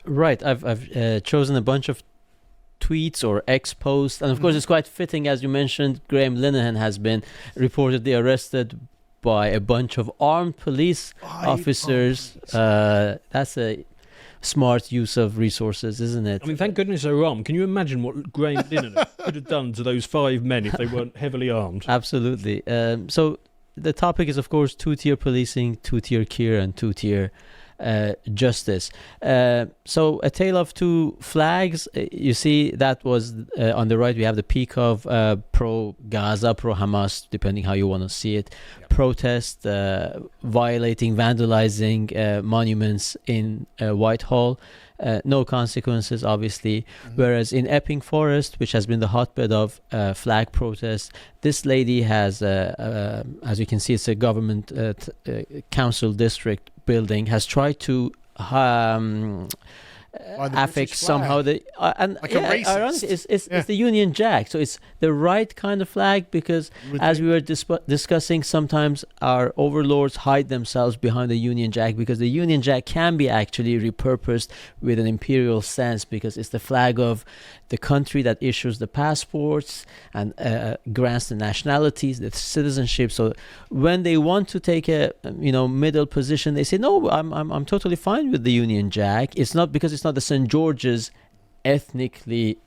Right. I've chosen a bunch of tweets or X posts, and of course it's quite fitting, as you mentioned. Graham Linehan has been reportedly arrested by a bunch of armed police officers. That's a smart use of resources, isn't it? I mean, thank goodness they're armed. Can you imagine what Graham Linehan could have done to those 5 men if they weren't heavily armed? Absolutely. So the topic is, of course, two-tier policing, two-tier care, and two-tier justice. So a tale of two flags. You see, that was on the right. We have the peak of pro-Gaza, pro-Hamas, depending how you want to see it. Yep. Protest, violating, vandalizing monuments in Whitehall. No consequences, obviously. Whereas in Epping Forest, which has been the hotbed of flag protests, this lady has, as you can see, it's a government council district building, has tried to affix somehow the like a racist. Ironically, it's the Union Jack, so it's the right kind of flag, because as we were discussing, sometimes our overlords hide themselves behind the Union Jack, because the Union Jack can be actually repurposed with an imperial sense, because it's the flag of the country that issues the passports and grants the nationalities, the citizenship. So when they want to take a middle position, they say, no, I'm totally fine with the Union Jack. It's not because it's not the St. George's ethnically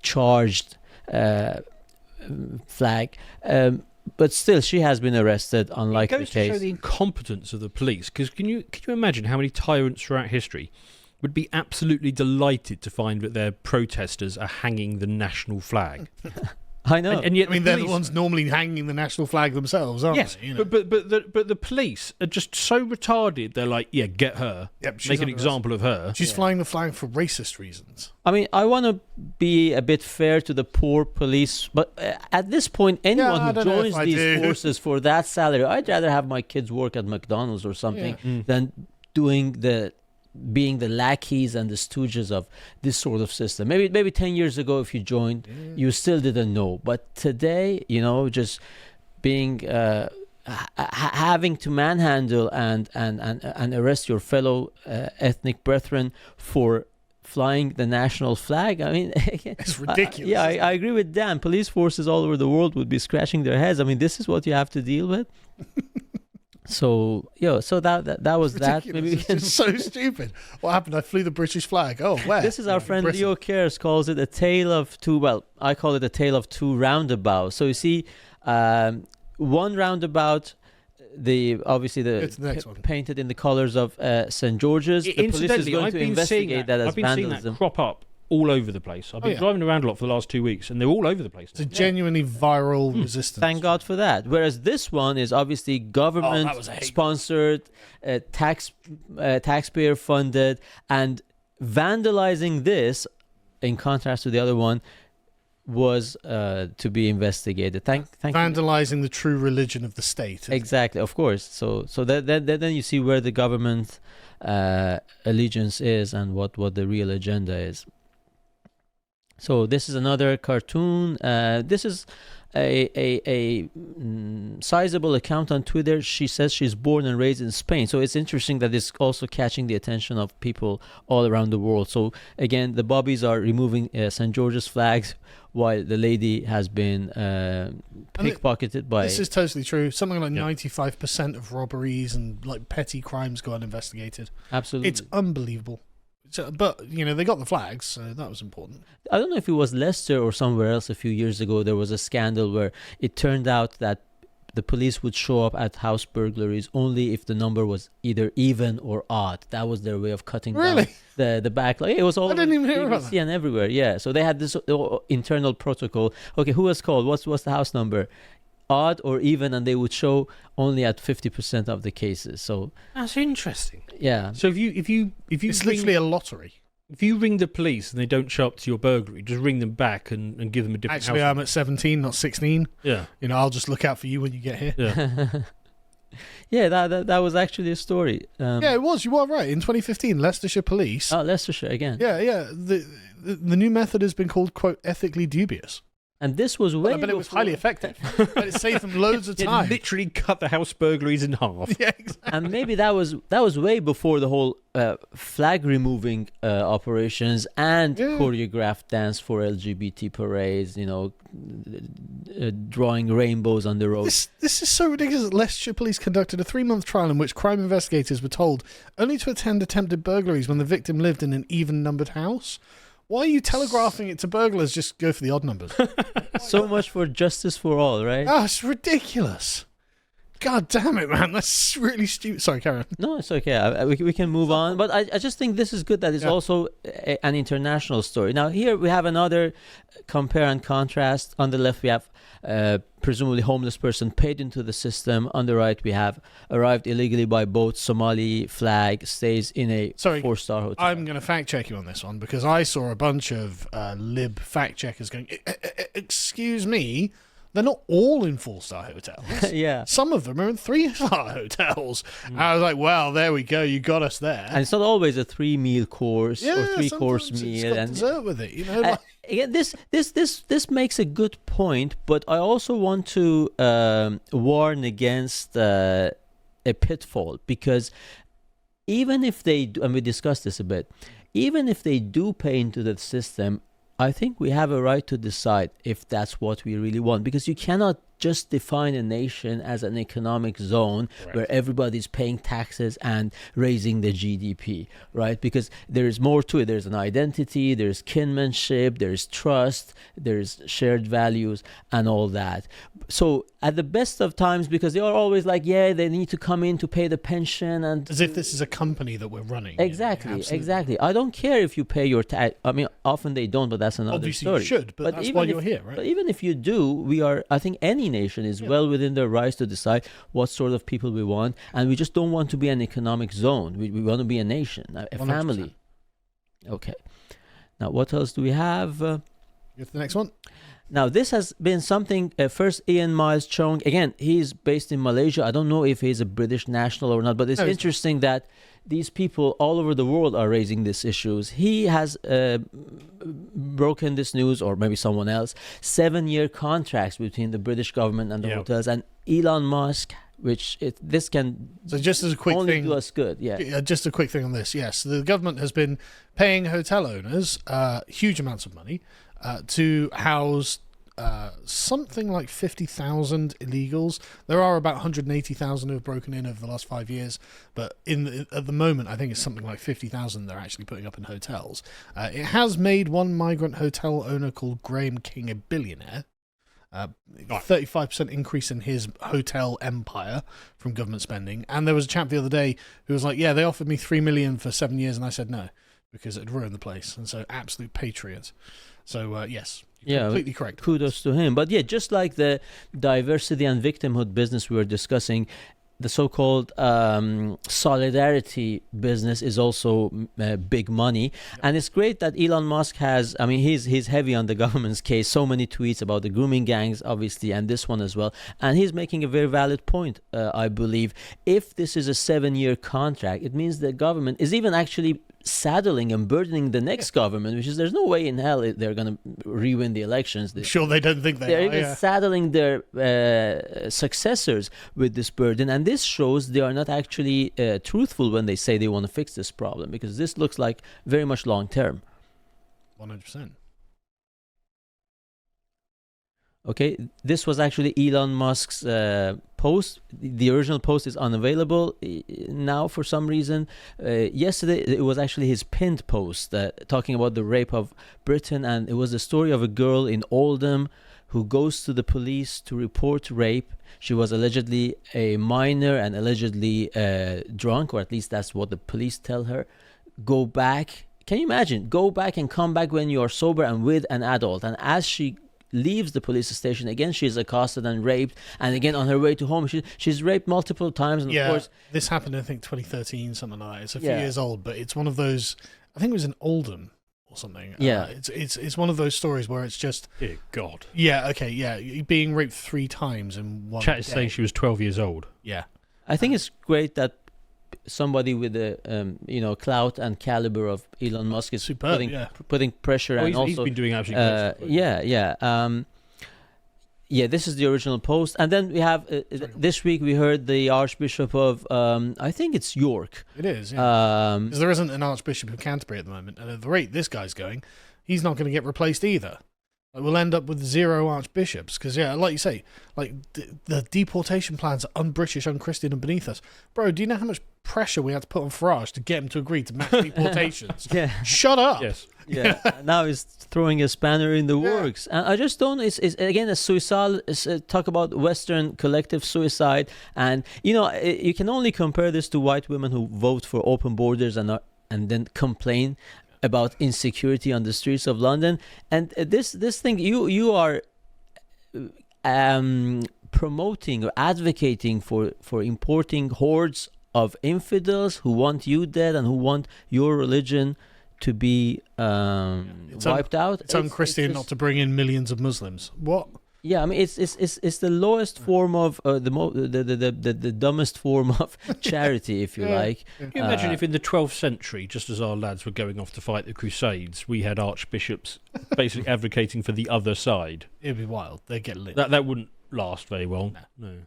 charged flag. But still, she has been arrested, unlike the case. It goes to show the incompetence of the police, because can you imagine how many tyrants throughout history would be absolutely delighted to find that their protesters are hanging the national flag? I know. And yet they're the ones normally hanging the national flag themselves, aren't they? Yes, but the police are just so retarded. They're like, yeah, get her. Yep, make an example of her. She's flying the flag for racist reasons. I mean, I want to be a bit fair to the poor police, but at this point, anyone who joins these forces for that salary, I'd rather have my kids work at McDonald's or something than being the lackeys and the stooges of this sort of system. Maybe 10 years ago, if you joined, you still didn't know. But today, just being having to manhandle and arrest your fellow ethnic brethren for flying the national flag. I mean, it's ridiculous. I agree with Dan. Police forces all over the world would be scratching their heads. I mean, this is what you have to deal with. So that was that. Maybe it's so stupid. What happened? I flew the British flag. Oh, where? This is our friend Leo Kears calls it a tale of two. Well, I call it a tale of two roundabouts. So you see, one roundabout, it's the next one, painted in the colours of St. George's. The police is going to investigate that as vandalism. I've been seeing that crop up all over the place. I've been driving around a lot for the last 2 weeks, and they're all over the place now. It's a genuinely viral resistance. Thank God for that. Whereas this one is obviously government-sponsored, taxpayer-funded, and vandalizing this, in contrast to the other one, was to be investigated. Thank vandalizing you. The true religion of the state. Exactly, of course. So then you see where the government allegiance is and what the real agenda is. So this is another cartoon. This is a sizable account on Twitter. She says she's born and raised in Spain. So it's interesting that it's also catching the attention of people all around the world. So again, the bobbies are removing St. George's flags, while the lady has been pickpocketed by... This is totally true. Something like 95% of robberies and like petty crimes go uninvestigated. Absolutely. It's unbelievable. But, they got the flags, so that was important. I don't know if it was Leicester or somewhere else a few years ago. There was a scandal where it turned out that the police would show up at house burglaries only if the number was either even or odd. That was their way of cutting down the backlog. It was all over BBC and everywhere. Yeah, so they had this internal protocol. Okay, who was called? What's the house number? Odd or even, and they would show only at 50% of the cases. So that's interesting. Yeah. So if you it's literally a lottery. If you ring the police and they don't show up to your burglary, just ring them back and give them a different. Actually, I'm at 17, not 16. Yeah. I'll just look out for you when you get here. Yeah. Yeah, that was actually a story. Yeah, it was. You are right. In 2015, Leicestershire Police. Oh, Leicestershire again. Yeah. The new method has been called, quote, ethically dubious. And this was way. Well, but it was highly effective. But it saved them loads of time. It literally cut the house burglaries in half. Yeah, exactly. And maybe that was way before the whole flag removing operations and choreographed dance for LGBT parades. Drawing rainbows on the road. This is so ridiculous that Leicestershire Police conducted a 3-month trial in which crime investigators were told only to attend attempted burglaries when the victim lived in an even-numbered house. Why are you telegraphing it to burglars? Just go for the odd numbers. So much for justice for all, right? Oh, it's ridiculous. God damn it, man. That's really stupid. Sorry, Karen. No, it's okay. We can move on. But I just think this is good that it's also an international story. Now, here we have another compare and contrast. On the left, we have presumably homeless person paid into the system. On the right, we have arrived illegally by boat, Somali flag, stays in a 4-star hotel. I'm going to fact check you on this one because I saw a bunch of lib fact checkers going, excuse me, they're not all in 4-star hotels. Yeah. Some of them are in 3-star hotels. I was like, well, there we go. You got us there. And it's not always a 3-meal course or 3-course meal. It's got dessert with it, Again, this makes a good point, but I also want to warn against a pitfall, because even if they do, and we discussed this a bit, even if they do pay into the system, I think we have a right to decide if that's what we really want, because you cannot just define a nation as an economic zone where everybody's paying taxes and raising the GDP, right? Because there's more to it. There's an identity, there's kinship, there's trust, there's shared values and all that. So at the best of times, because they are always like, they need to come in to pay the pension, and as if this is a company that we're running. Exactly. I don't care if you pay your tax. I mean, often they don't, but that's another Obviously story. You should, but that's why you're here, right? But even if you do, I think any nation is well within their rights to decide what sort of people we want, and we just don't want to be an economic zone. We want to be a nation, a 100%. family. Okay. Now, what else do we have? Go to the next one. Now, this has been something, first Ian Miles Chong, again, he's based in Malaysia. I don't know if he's a British national or not, but it's interesting that these people all over the world are raising these issues. He has broken this news, or maybe someone else, 7-year contracts between the British government and the hotels, and Elon Musk, this can just as a quick only thing, do us good. Just a quick thing on this. Yes, the government has been paying hotel owners huge amounts of money to house something like 50,000 illegals. There are about 180,000 who have broken in over the last 5 years, but at the moment, I think it's something like 50,000 they're actually putting up in hotels. It has made one migrant hotel owner called Graham King a billionaire. 35% increase in his hotel empire from government spending. And there was a chap the other day who was like, they offered me $3 million for 7 years, and I said no, because it'd ruin the place. And so, absolute patriot. So, yes. Completely correct. Kudos to him. But just like the diversity and victimhood business we were discussing, the so-called solidarity business is also big money. And it's great that Elon Musk has, he's heavy on the government's case. So many tweets about the grooming gangs, obviously, and this one as well. And he's making a very valid point, I believe. If this is a 7-year contract, it means the government is even actually saddling and burdening the next government, which is, there's no way in hell they're going to re-win the elections. Sure, they don't think they're even saddling their successors with this burden, and this shows they are not actually truthful when they say they want to fix this problem, because this looks like very much long term. 100%. Okay, this was actually Elon Musk's post. The original post is unavailable now for some reason. Yesterday, it was actually his pinned post talking about the rape of Britain, and it was the story of a girl in Oldham who goes to the police to report rape. She was allegedly a minor and allegedly drunk, or at least that's what the police tell her. Go back. Can you imagine? Go back and come back when you are sober and with an adult. And as she leaves the police station, again she's accosted and raped, and again on her way to home she's raped multiple times. And of course, this happened, I think 2013, something like that. It's a few years old, but it's one of those, I think it was in Oldham or something. It's one of those stories where it's just, dear God. Being raped 3 times in one Chat is day. saying she was 12 years old. I think it's great that somebody with the clout and caliber of Elon Musk is superb, putting pressure, and he's also been doing absolutely great stuff. Yeah, this is the original post. And then we have, this week we heard the Archbishop of, I think it's York. It is, yeah. Um, Because there isn't an Archbishop of Canterbury at the moment. And at the rate this guy's going, he's not going to get replaced either. Like, we'll end up with 0 archbishops. Because, yeah, like you say, like the deportation plans are un-British, un-Christian, and beneath us. Bro, do you know how much pressure we had to put on Farage to get him to agree to mass deportations? yeah. Shut up. Yes. Yeah, now he's throwing a spanner in the works, and I just don't. It's again a suicidal. Talk about Western collective suicide, and you can only compare this to white women who vote for open borders and then complain about insecurity on the streets of London. And this thing you are promoting or advocating for importing hordes of infidels who want you dead and who want your religion to be wiped out. It's un-Christian not to bring in millions of Muslims. What? Yeah, I mean it's the lowest form of the dumbest form of charity, if you like. Can you imagine if in the 12th century, just as our lads were going off to fight the Crusades, we had archbishops basically advocating for the other side? It'd be wild. They'd get lit. That wouldn't last very well. No.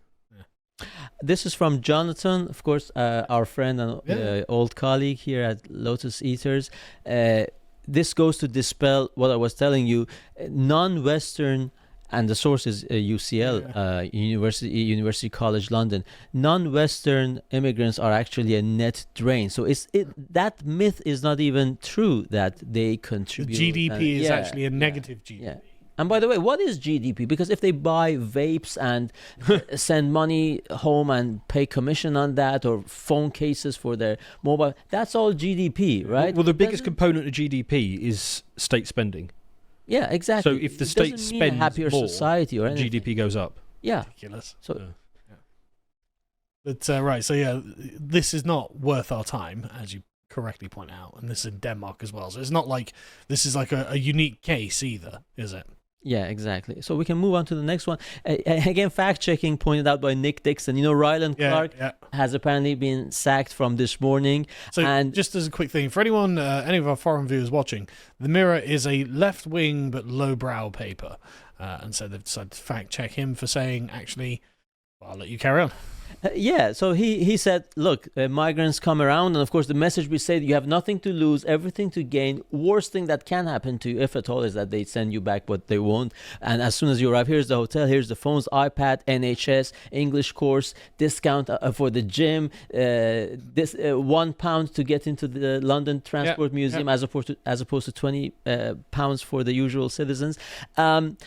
This is from Jonathan, of course, our friend and old colleague here at Lotus Eaters. This goes to dispel what I was telling you. Non-Western, and the source is UCL, University College London. Non-Western immigrants are actually a net drain. So that myth is not even true that they contribute. The GDP is actually a negative GDP. Yeah. And by the way, what is GDP? Because if they buy vapes and send money home and pay commission on that, or phone cases for their mobile, that's all GDP, right? Well, the biggest component of GDP is state spending. Yeah, exactly. So if the state spends a happier more, society or anything. GDP goes up. Yeah. Ridiculous. So. But right, so yeah, this is not worth our time, as you correctly point out, and this is in Denmark as well. So it's not like this is like a unique case either, is it? Yeah, exactly. So we can move on to the next one. Again, fact-checking pointed out by Nick Dixon. Ryland Clark has apparently been sacked from This Morning. So just as a quick thing, for anyone, any of our foreign viewers watching, The Mirror is a left-wing but low-brow paper. And so they've decided to fact-check him for saying, actually, well, I'll let you carry on. So he said, look, migrants come around, and of course the message we say, you have nothing to lose, everything to gain. Worst thing that can happen to you, if at all, is that they send you back, but they won't. And as soon as you arrive, here's the hotel, here's the phones, iPad, NHS, English course, discount for the gym, this £1 to get into the London Transport Museum, as opposed to £20 for the usual citizens. And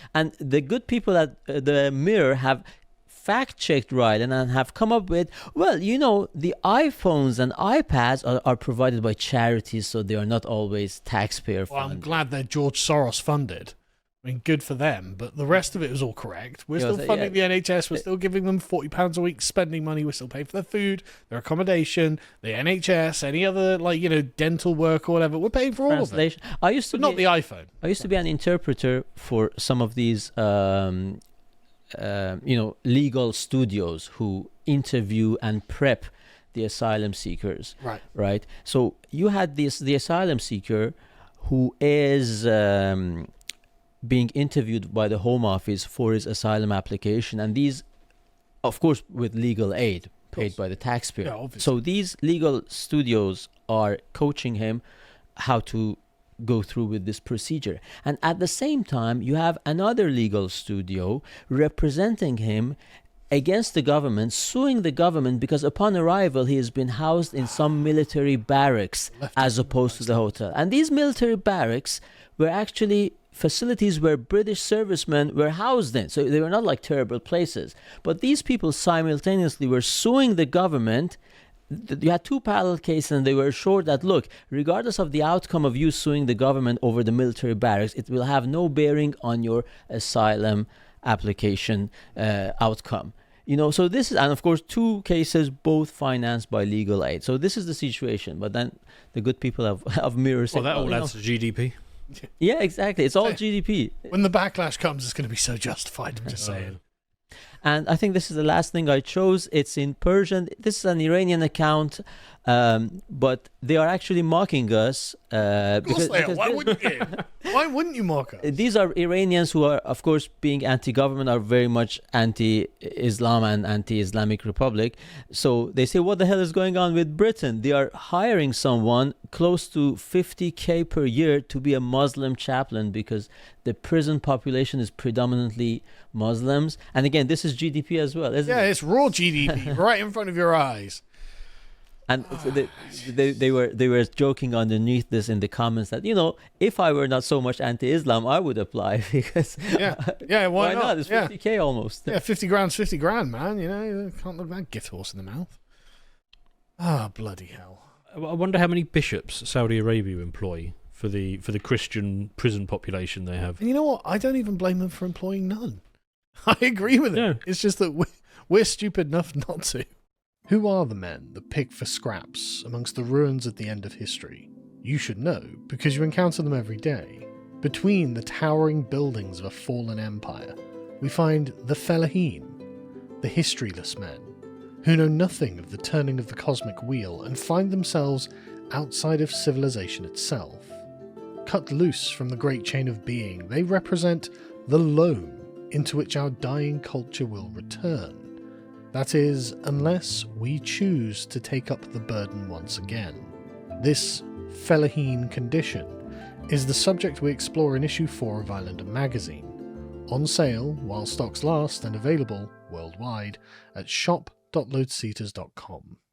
the good people at the Mirror have fact-checked Ryland and have come up with, the iPhones and iPads are provided by charities, so they are not always taxpayer funded. Well, I'm glad they're George Soros funded. I mean, good for them, but the rest of it was all correct. We're still funding the NHS, we're still giving them £40 a week spending money, we're still paying for their food, their accommodation, the NHS, any other, dental work or whatever, we're paying for all of it. Not the iPhone. I used to be an interpreter for some of these legal studios who interview and prep the asylum seekers. Right. So you had the asylum seeker who is being interviewed by the Home Office for his asylum application, and these, of course, with legal aid paid by the taxpayer. Yeah, obviously. So these legal studios are coaching him how to go through with this procedure. And at the same time, you have another legal studio representing him against the government, suing the government because upon arrival he has been housed in some military barracks as opposed to the hotel. And these military barracks were actually facilities where British servicemen were housed in. So they were not like terrible places. But these people simultaneously were suing the government. You had two parallel cases, and they were assured that, look, regardless of the outcome of you suing the government over the military barracks, it will have no bearing on your asylum application outcome. So this is, and of course, two cases, both financed by legal aid. So this is the situation. But then the good people of Mirror say, that all adds to GDP. Yeah, exactly. It's all GDP. When the backlash comes, it's going to be so justified, I'm just saying. And I think this is the last thing I chose. It's in Persian. This is an Iranian account, but they are actually mocking us. Of course they are. Why wouldn't you? Why wouldn't you mock us? These are Iranians who are, of course, being anti-government, are very much anti-Islam and anti-Islamic Republic. So they say, what the hell is going on with Britain? They are hiring someone close to 50K per year to be a Muslim chaplain because the prison population is predominantly Muslims. And again, this is GDP as well, isn't it? Yeah, it's raw GDP right in front of your eyes. And they were joking underneath this in the comments that, if I were not so much anti-Islam, I would apply because why not? It's 50K almost. Yeah, 50 grand's 50 grand, man. You can't look that gift horse in the mouth. Ah, bloody hell. I wonder how many bishops Saudi Arabia employ for the Christian prison population they have. And you know what? I don't even blame them for employing none. I agree with it. Yeah. It's just that we're stupid enough not to. Who are the men that pick for scraps amongst the ruins at the end of history? You should know, because you encounter them every day. Between the towering buildings of a fallen empire, we find the Fellahin, the historyless men, who know nothing of the turning of the cosmic wheel and find themselves outside of civilization itself. Cut loose from the great chain of being, they represent the loam into which our dying culture will return. That is, unless we choose to take up the burden once again. This Fellahin condition is the subject we explore in issue 4 of Islander magazine, on sale while stocks last and available worldwide at shop.lotusseaters.com.